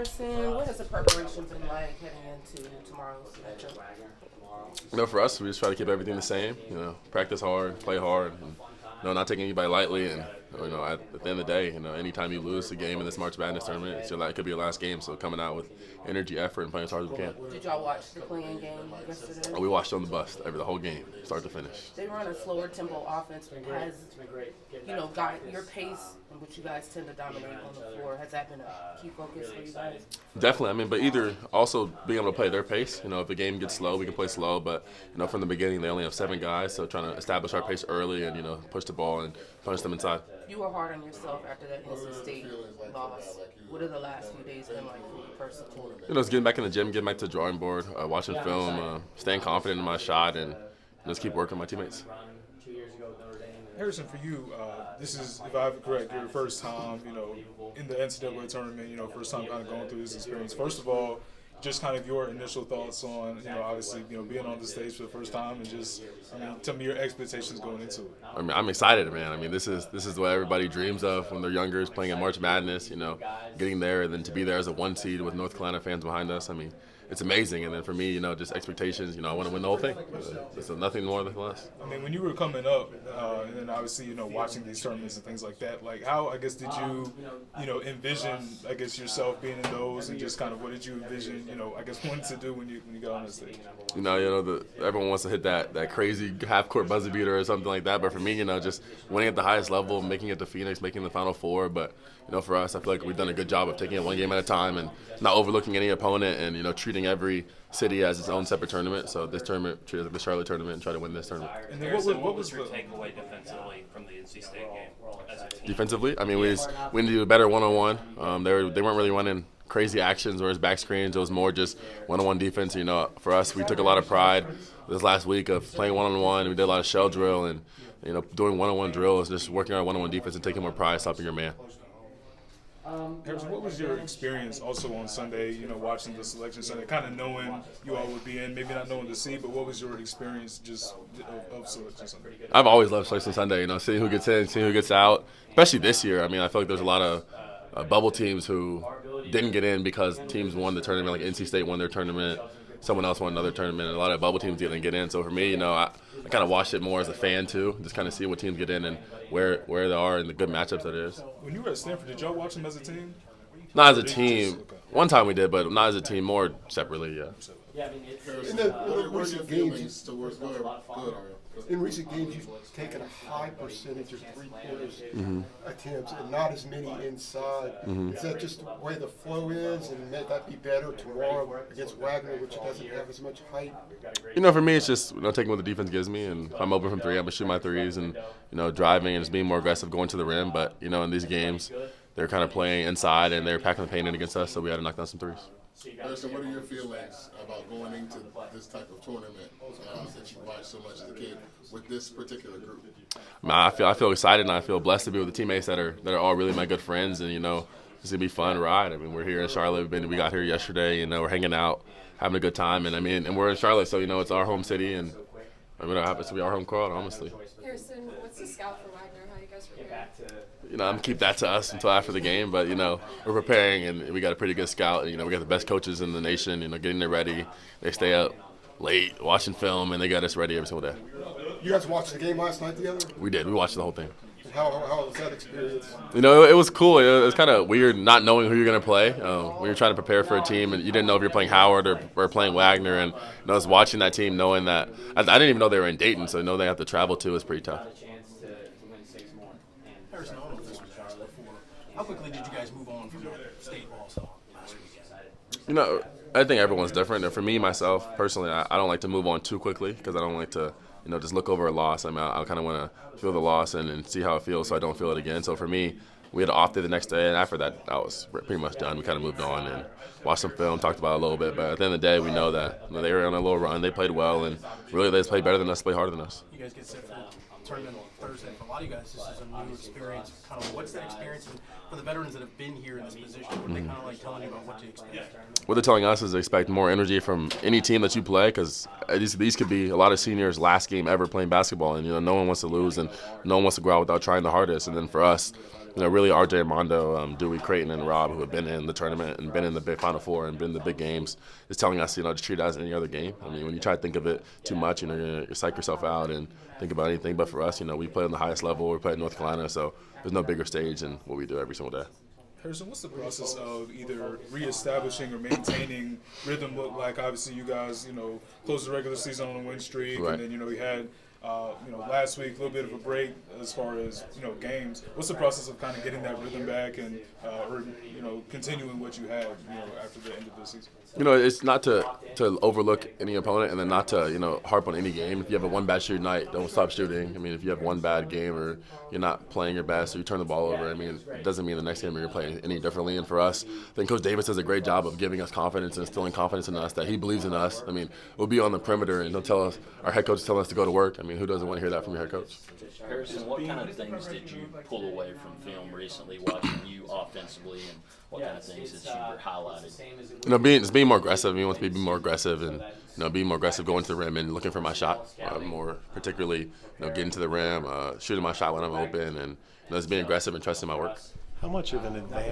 Harrison, what has the preparation been like heading into tomorrow's matchup? For us, we just try to keep everything the same. Practice hard, play hard, and not taking anybody lightly. And at the end of the day, anytime you lose a game in this March Madness tournament, it could be your last game. So coming out with energy, effort, and playing as hard as we can. Did y'all watch the playing game yesterday? We watched on the bus the whole game, start to finish. They run a slower tempo offense. Has got your pace, which you guys tend to dominate on the floor. Has that been a key focus for you guys? Definitely. But either also being able to play their pace. If the game gets slow, we can play slow. But from the beginning, they only have 7 guys, so trying to establish our pace early and push the ball and punch them inside. You were hard on yourself after that NC State loss. What are the last few days been like for you personally? It's getting back in the gym, getting back to the drawing board, watching film, staying confident in my shot, and just keep working with my teammates. Harrison, for you, this is, if I have it correct, your first time, in the NCAA tournament, first time kind of going through this experience. First of all, just kind of your initial thoughts on, obviously, being on the stage for the first time and just, tell me your expectations going into it. I'm excited, man. This is what everybody dreams of when they're younger, is playing in March Madness, getting there, and then to be there as a 1 seed with North Carolina fans behind us. It's amazing. And then for me, just expectations, I want to win the whole thing. It's nothing more than less. When you were coming up, and then obviously, watching these tournaments and things like that, like how, I guess, did you, envision, I guess, yourself being in those, and just kind of what did you envision, I guess, wanting to do when you got on the stage? Everyone wants to hit that crazy half-court buzzer beater or something like that. But for me, just winning at the highest level, making it to Phoenix, making the Final Four. But, for us, I feel like we've done a good job of taking it one game at a time and not overlooking any opponent and, treating every city as its own separate tournament. So this tournament, treat it like the Charlotte tournament and try to win this tournament. And then what was your takeaway defensively from the NC State game as a team? Defensively, we need to do better one-on-one. They weren't really running crazy actions or his back screens. It was more just one-on-one defense. For us, we took a lot of pride this last week of playing one-on-one. We did a lot of shell drill and doing one-on-one drills, just working on one-on-one defense and taking more pride, stopping your man. Harrison, what was your experience also on Sunday, watching the selection Sunday, kind of knowing you all would be in, maybe not knowing the seed, but what was your experience just of selection Sunday? I've always loved selection Sunday, seeing who gets in, seeing who gets out, especially this year. I feel like there's a lot of bubble teams who didn't get in because teams won the tournament, like NC State won their tournament, someone else won another tournament, and a lot of bubble teams didn't get in. So for me, I kind of watched it more as a fan too, just kind of see what teams get in and where they are and the good matchups that it is. When you were at Stanford, did y'all watch them as a team? Not as a team. One time we did, but not as a team, more separately, yeah. In recent games, you've taken a high percentage of three-pointers attempts and not as many inside. Is that just the way the flow is, and may that be better tomorrow against Wagner, which doesn't have as much height? For me, it's just taking what the defense gives me, and if I'm open from three, I'm gonna shoot my threes, and driving and just being more aggressive, going to the rim. But in these games, they're kind of playing inside and they're packing the paint in against us, so we had to knock down some threes. Harrison, what are your feelings about going into this type of tournament that you watched so much as a kid with this particular group? I feel excited and I feel blessed to be with the teammates that are all really my good friends, and it's gonna be a fun ride. We're here in Charlotte. We got here yesterday. We're hanging out, having a good time, and and we're in Charlotte, so it's our home city, and it happens to be our home crowd, honestly. Harrison, what's the scout for Wagner? How you guys prepare? I'm keep that to us until after the game, but we're preparing, and we got a pretty good scout. We got the best coaches in the nation. Getting there ready. They stay up late watching film, and they got us ready every single day. You guys watched the game last night together? We did. We watched the whole thing. How was that experience? It was cool. It was kind of weird not knowing who you're going to play. When you're trying to prepare for a team, and you didn't know if you're playing Howard or playing Wagner, and I was watching that team knowing that I didn't even know they were in Dayton, so they have to travel to is pretty tough. Harrison, I don't know if this was asked before. How quickly did you guys move on from state also last weekend? I think everyone's different. And for me, myself, personally, I don't like to move on too quickly because I don't like to, just look over a loss. I kind of want to feel the loss and see how it feels so I don't feel it again. So for me, we had an off day the next day, and after that, I was pretty much done. We kind of moved on and watched some film, talked about it a little bit. But at the end of the day, we know that they were on a little run. They played well, and really they just played better than us, played harder than us. You guys get set for the tournament on Thursday. For a lot of you guys, this is a new experience. Kind of what's that experience for the veterans that have been here in this position? What are they kind of like telling you about what to expect? What they're telling us is to expect more energy from any team that you play, because these could be a lot of seniors' last game ever playing basketball, and no one wants to lose, and no one wants to go out without trying the hardest. And then for us, really RJ, Mondo, Dewey, Creighton, and Rob, who have been in the tournament and been in the big Final Four and been in the big games, is telling us, to treat it as any other game. I mean, when you try to think of it too much, you're going to psych yourself out and think about anything. But for us, we play on the highest level. We play in North Carolina, so there's no bigger stage than what we do every single day. Harrison, what's the process of either reestablishing or maintaining rhythm look like? Obviously, you guys, closed the regular season on a win streak, right. And then, we had, last week a little bit of a break as far as, games. What's the process of kind of getting that rhythm back and, continuing what you had, after the end of the season? It's not to overlook any opponent and then not to, harp on any game. If you have a one bad shooting night, don't stop shooting. I mean, if you have one bad game or you're not playing your best or you turn the ball over, it doesn't mean the next game you're going to play any differently. And for us, I think Coach Davis does a great job of giving us confidence and instilling confidence in us that he believes in us. We'll be on the perimeter and our head coach is telling us to go to work. Who doesn't want to hear that from your head coach? Harrison, what kind of things did you pull away from film recently watching you offensively, and what kind of things that you were highlighted? Being more aggressive. He wants me to be more aggressive and being more aggressive going to the rim and looking for my shot. More particularly, getting to the rim, shooting my shot when I'm open, and just being aggressive and trusting my work. How much of an advantage